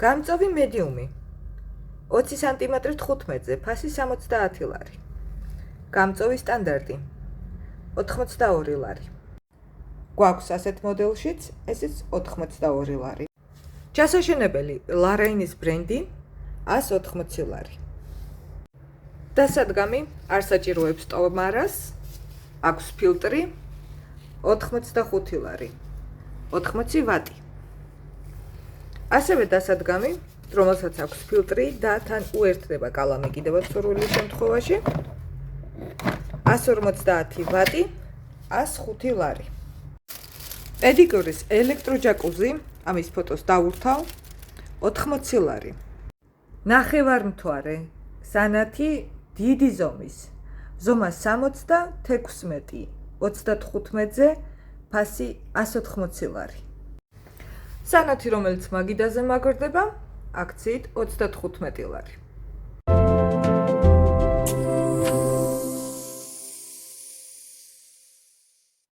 გამწოვი მედიუმი 20 სანტიმეტრი 15-ზე, ფასი 70 ლარი. გამწოვი სტანდარტი 82 ლარი. გვაქვს ასეთ მოდელშიც, ესეც 82 ლარი. ჩასაშენებელი ლარაინის ბრენდი 180 ლარი. დასადგამი არ საჭიროებს ტომარას, აქვს ფილტრი 85 ლარი. 80 ვატი. ასევე დასადგამი, რომელსაც აქვს ფილტრი და თან უერთდება კალამი კიდევაც სურვილის შემთხვევაში 150 ვატი 105 ლარი. პედიკურის ელექტროჯაკუზი, ამის ფოტოს დავურთავ 80 ლარი. ნახევარმთვარე სანათი დიდი ზომის, ზომა 66, 35-ზე, ფასი 180 ლარი. სანათი, რომელიც მაგიდაზე მაგრდება, აქციით 35 ლარი.